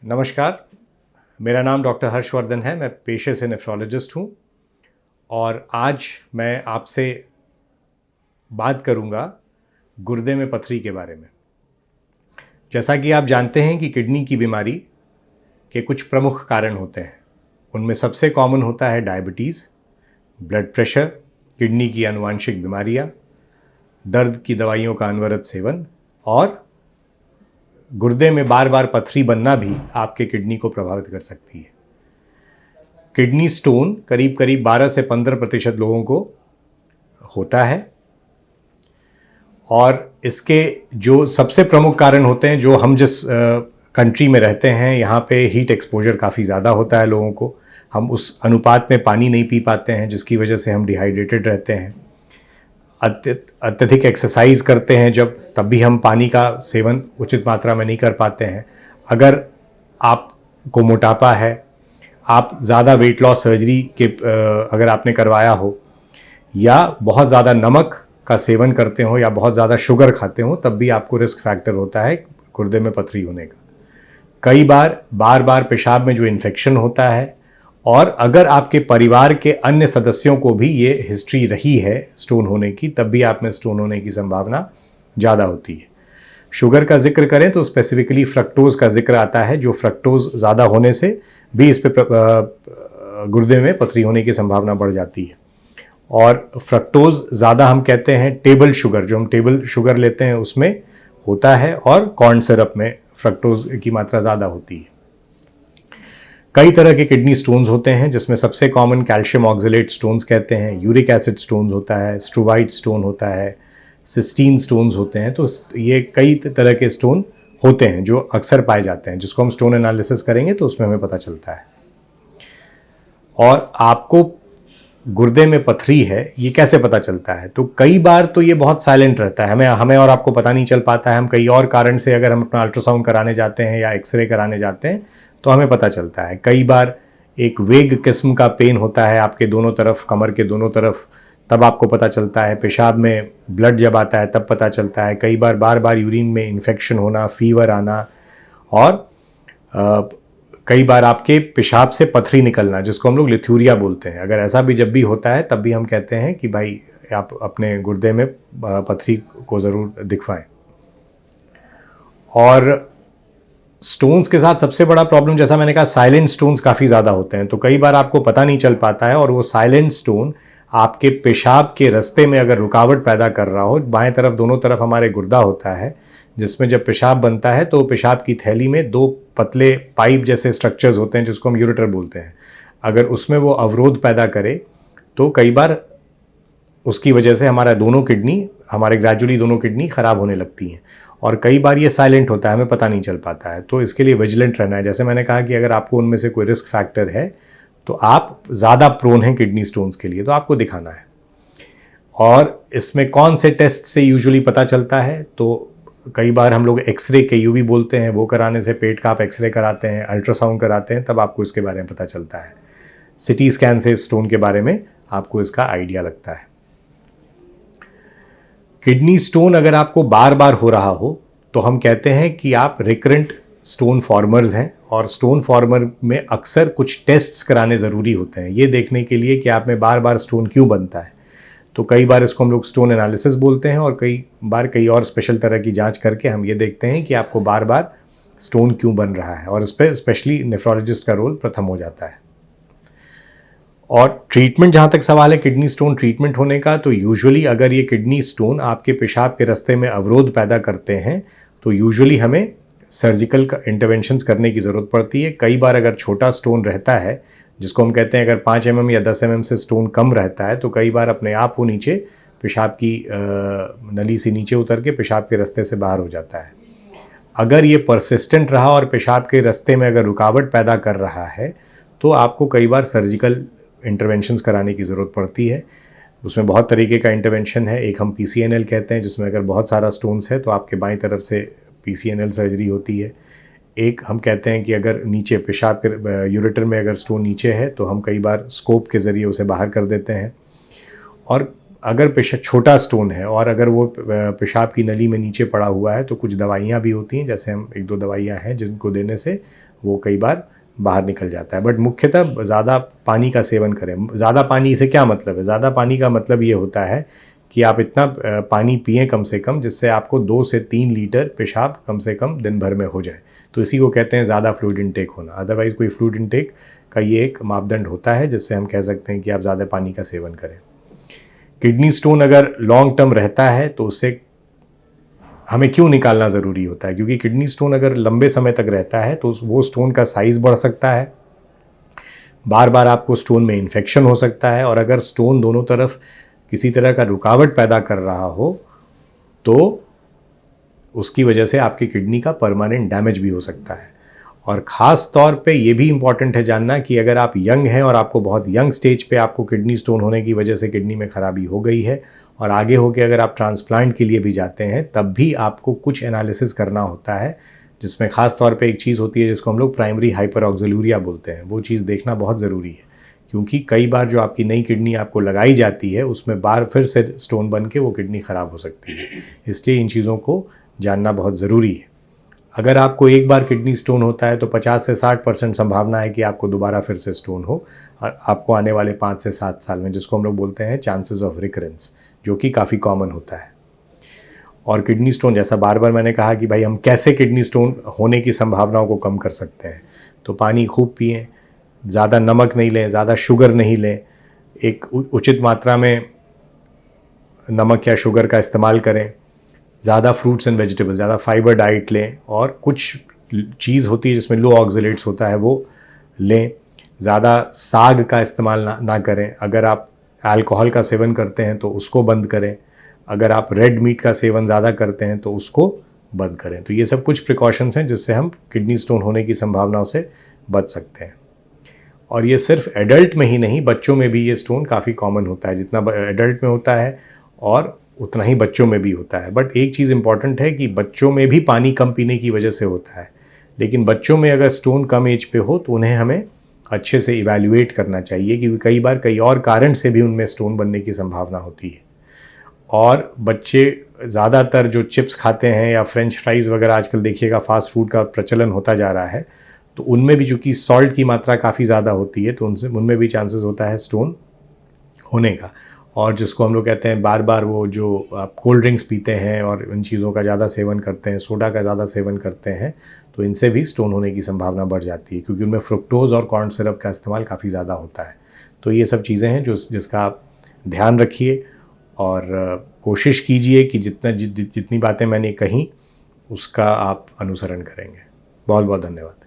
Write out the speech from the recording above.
नमस्कार, मेरा नाम डॉक्टर हर्षवर्धन है। मैं पेशे से नेफ्रोलॉजिस्ट हूँ और आज मैं आपसे बात करूँगा गुर्दे में पथरी के बारे में। जैसा कि आप जानते हैं कि किडनी की बीमारी के कुछ प्रमुख कारण होते हैं। उनमें सबसे कॉमन होता है डायबिटीज़, ब्लड प्रेशर, किडनी की आनुवांशिक बीमारियाँ, दर्द की दवाइयों का अनवरत सेवन और गुर्दे में बार बार पथरी बनना भी आपके किडनी को प्रभावित कर सकती है। किडनी स्टोन करीब करीब 12 से 15% लोगों को होता है और इसके जो सबसे प्रमुख कारण होते हैं, जो हम जिस कंट्री में रहते हैं यहाँ पे हीट एक्सपोजर काफ़ी ज़्यादा होता है लोगों को। हम उस अनुपात में पानी नहीं पी पाते हैं, जिसकी वजह से हम डिहाइड्रेटेड रहते हैं। अत्यधिक एक्सरसाइज करते हैं जब, तब भी हम पानी का सेवन उचित मात्रा में नहीं कर पाते हैं। अगर आपको मोटापा है, आप ज़्यादा वेट लॉस सर्जरी के अगर आपने करवाया हो, या बहुत ज़्यादा नमक का सेवन करते हो, या बहुत ज़्यादा शुगर खाते हो, तब भी आपको रिस्क फैक्टर होता है गुर्दे में पथरी होने का। कई बार बार पेशाब में जो इन्फेक्शन होता है, और अगर आपके परिवार के अन्य सदस्यों को भी ये हिस्ट्री रही है स्टोन होने की, तब भी आप में स्टोन होने की संभावना ज़्यादा होती है। शुगर का जिक्र करें तो स्पेसिफिकली फ्रक्टोज का जिक्र आता है, जो फ्रक्टोज ज़्यादा होने से भी इस पे गुर्दे में पथरी होने की संभावना बढ़ जाती है। और फ्रक्टोज ज़्यादा हम कहते हैं टेबल शुगर, जो हम टेबल शुगर लेते हैं उसमें होता है, और कॉर्न सिरप में फ्रक्टोज की मात्रा ज़्यादा होती है। कई तरह के किडनी स्टोन्स होते हैं, जिसमें सबसे कॉमन कैल्शियम ऑक्सलेट स्टोन्स कहते हैं, यूरिक एसिड स्टोन्स होता है, स्ट्रोवाइट स्टोन होता है, सिस्टीन स्टोन्स होते हैं। तो ये कई तरह के स्टोन होते हैं जो अक्सर पाए जाते हैं, जिसको हम स्टोन एनालिसिस करेंगे तो उसमें हमें पता चलता है। और आपको गुर्दे में पथरी है ये कैसे पता चलता है? तो कई बार तो ये बहुत साइलेंट रहता है, हमें और आपको पता नहीं चल पाता है। हम कई और कारण से अगर हम अपना अल्ट्रासाउंड कराने जाते हैं या एक्सरे कराने जाते हैं तो हमें पता चलता है। कई बार एक वेग किस्म का पेन होता है आपके दोनों तरफ, कमर के दोनों तरफ, तब आपको पता चलता है। पेशाब में ब्लड जब आता है तब पता चलता है। कई बार यूरिन में इन्फेक्शन होना, फीवर आना, और कई बार आपके पेशाब से पथरी निकलना, जिसको हम लोग लिथूरिया बोलते हैं। अगर ऐसा भी जब भी होता है तब भी हम कहते हैं कि भाई आप अपने गुर्दे में पथरी को ज़रूर दिखवाएं। और स्टोन्स के साथ सबसे बड़ा प्रॉब्लम, जैसा मैंने कहा, साइलेंट स्टोन्स काफ़ी ज़्यादा होते हैं। तो कई बार आपको पता नहीं चल पाता है, और वो साइलेंट स्टोन आपके पेशाब के रास्ते में अगर रुकावट पैदा कर रहा हो। बाएं तरफ दोनों तरफ हमारे गुर्दा होता है, जिसमें जब पेशाब बनता है तो पेशाब की थैली में दो पतले पाइप जैसे स्ट्रक्चर्स होते हैं, जिसको हम यूरेटर बोलते हैं। अगर उसमें वो अवरोध पैदा करे तो कई बार उसकी वजह से हमारे ग्रेजुअली दोनों किडनी ख़राब होने लगती हैं। और कई बार ये साइलेंट होता है, हमें पता नहीं चल पाता है। तो इसके लिए विजिलेंट रहना है। जैसे मैंने कहा कि अगर आपको उनमें से कोई रिस्क फैक्टर है तो आप ज़्यादा प्रोन हैं किडनी स्टोन्स के लिए, तो आपको दिखाना है। और इसमें कौन से टेस्ट से यूजुअली पता चलता है? तो कई बार हम लोग एक्सरे KUV बोलते हैं, वो कराने से, पेट का आप एक्सरे कराते हैं, अल्ट्रासाउंड कराते हैं, तब आपको इसके बारे में पता चलता है। CT स्कैन से स्टोन के बारे में आपको इसका आइडिया लगता है। किडनी स्टोन अगर आपको बार बार हो रहा हो तो हम कहते हैं कि आप रिकरेंट स्टोन फॉर्मर्स हैं। और स्टोन फॉर्मर में अक्सर कुछ टेस्ट्स कराने ज़रूरी होते हैं, ये देखने के लिए कि आप में बार बार स्टोन क्यों बनता है। तो कई बार इसको हम लोग स्टोन एनालिसिस बोलते हैं, और कई बार कई और स्पेशल तरह की जांच करके हम ये देखते हैं कि आपको बार बार स्टोन क्यों बन रहा है, और इस पर स्पेशली नेफ्रोलॉजिस्ट का रोल प्रथम हो जाता है। और ट्रीटमेंट, जहाँ तक सवाल है किडनी स्टोन ट्रीटमेंट होने का, तो यूजुअली अगर ये किडनी स्टोन आपके पेशाब के रास्ते में अवरोध पैदा करते हैं तो यूजुअली हमें सर्जिकल इंटरवेंशंस करने की ज़रूरत पड़ती है। कई बार अगर छोटा स्टोन रहता है, जिसको हम कहते हैं, अगर 5 mm या 10 mm से स्टोन कम रहता है, तो कई बार अपने आप वो नीचे पेशाब की नली से नीचे उतर के पेशाब के रास्ते से बाहर हो जाता है। अगर ये परसिस्टेंट रहा और पेशाब के रास्ते में अगर रुकावट पैदा कर रहा है तो आपको कई बार सर्जिकल इंटरवेंशंस कराने की ज़रूरत पड़ती है। उसमें बहुत तरीके का इंटरवेंशन है। एक हम PCNL कहते हैं, जिसमें अगर बहुत सारा स्टोन्स है तो आपके बाईं तरफ से PCNL सर्जरी होती है। एक हम कहते हैं कि अगर नीचे पेशाब के यूरेटर में अगर स्टोन नीचे है तो हम कई बार स्कोप के ज़रिए उसे बाहर कर देते हैं। और अगर छोटा स्टोन है और अगर वो पेशाब की नली में नीचे पड़ा हुआ है तो कुछ दवाइयाँ भी होती हैं, जैसे हम 1-2 दवाइयाँ हैं जिनको देने से वो कई बार बाहर निकल जाता है। बट मुख्यतः ज़्यादा पानी का सेवन करें। ज़्यादा पानी से क्या मतलब है? ज़्यादा पानी का मतलब ये होता है कि आप इतना पानी पिएं कम से कम जिससे आपको 2 से 3 लीटर पेशाब कम से कम दिन भर में हो जाए। तो इसी को कहते हैं ज़्यादा फ्लूइड इनटेक होना। अदरवाइज़ कोई फ्लूइड इनटेक का ये एक मापदंड होता है जिससे हम कह सकते हैं कि आप ज़्यादा पानी का सेवन करें। किडनी स्टोन अगर लॉन्ग टर्म रहता है तो उससे हमें क्यों निकालना ज़रूरी होता है? क्योंकि किडनी स्टोन अगर लंबे समय तक रहता है तो वो स्टोन का साइज़ बढ़ सकता है, बार बार आपको स्टोन में इन्फेक्शन हो सकता है, और अगर स्टोन दोनों तरफ किसी तरह का रुकावट पैदा कर रहा हो तो उसकी वजह से आपकी किडनी का परमानेंट डैमेज भी हो सकता है। और ख़ास तौर पे ये भी इम्पॉर्टेंट है जानना कि अगर आप यंग हैं और आपको बहुत यंग स्टेज पे आपको किडनी स्टोन होने की वजह से किडनी में ख़राबी हो गई है और आगे होके अगर आप ट्रांसप्लांट के लिए भी जाते हैं तब भी आपको कुछ एनालिसिस करना होता है, जिसमें ख़ास तौर पे एक चीज़ होती है जिसको हम लोग प्राइमरी हाइपरऑक्सीलूरिया बोलते हैं। वो चीज़ देखना बहुत ज़रूरी है, क्योंकि कई बार जो आपकी नई किडनी आपको लगाई जाती है उसमें बार फिर से स्टोन बन के वो किडनी ख़राब हो सकती है। इसलिए इन चीज़ों को जानना बहुत ज़रूरी है। अगर आपको एक बार किडनी स्टोन होता है तो 50 से 60% संभावना है कि आपको दोबारा फिर से स्टोन हो और आपको आने वाले 5 से 7 साल में, जिसको हम लोग बोलते हैं चांसेस ऑफ रिकरेंस, जो कि काफ़ी कॉमन होता है। और किडनी स्टोन, जैसा बार बार मैंने कहा कि भाई हम कैसे किडनी स्टोन होने की संभावनाओं को कम कर सकते हैं, तो पानी खूब पिएं, ज़्यादा नमक नहीं लें, ज़्यादा शुगर नहीं लें, एक उचित मात्रा में नमक या शुगर का इस्तेमाल करें, ज़्यादा फ्रूट्स एंड वेजिटेबल्स, ज़्यादा फाइबर डाइट लें, और कुछ चीज़ होती है जिसमें लो ऑक्जेलेट्स होता है वो लें। ज़्यादा साग का इस्तेमाल ना करें। अगर आप अल्कोहल का सेवन करते हैं तो उसको बंद करें। अगर आप रेड मीट का सेवन ज़्यादा करते हैं तो उसको बंद करें। तो ये सब कुछ प्रिकॉशंस हैं जिससे हम किडनी स्टोन होने की संभावनाओं से बच सकते हैं। और ये सिर्फ एडल्ट में ही नहीं, बच्चों में भी ये स्टोन काफ़ी कॉमन होता है। जितना एडल्ट में होता है और उतना ही बच्चों में भी होता है। बट एक चीज़ इंपॉर्टेंट है कि बच्चों में भी पानी कम पीने की वजह से होता है, लेकिन बच्चों में अगर स्टोन कम एज पे हो तो उन्हें हमें अच्छे से इवैल्यूएट करना चाहिए, क्योंकि कई बार कई और कारण से भी उनमें स्टोन बनने की संभावना होती है। और बच्चे ज़्यादातर जो चिप्स खाते हैं या फ्रेंच फ्राइज़ वगैरह आजकल देखिएगा फास्ट फूड का प्रचलन होता जा रहा है, तो उनमें भी चूँकि सॉल्ट की मात्रा काफ़ी ज़्यादा होती है तो उनमें भी चांसेस होता है स्टोन होने का। और जिसको हम लोग कहते हैं बार बार वो जो आप कोल्ड ड्रिंक्स पीते हैं और इन चीज़ों का ज़्यादा सेवन करते हैं, सोडा का ज़्यादा सेवन करते हैं, तो इनसे भी स्टोन होने की संभावना बढ़ जाती है, क्योंकि उनमें फ्रुक्टोज़ और कॉर्न सिरप का इस्तेमाल काफ़ी ज़्यादा होता है। तो ये सब चीज़ें हैं जिसका आप ध्यान रखिए और कोशिश कीजिए कि जितनी बातें मैंने कहीं उसका आप अनुसरण करेंगे। बहुत बहुत धन्यवाद।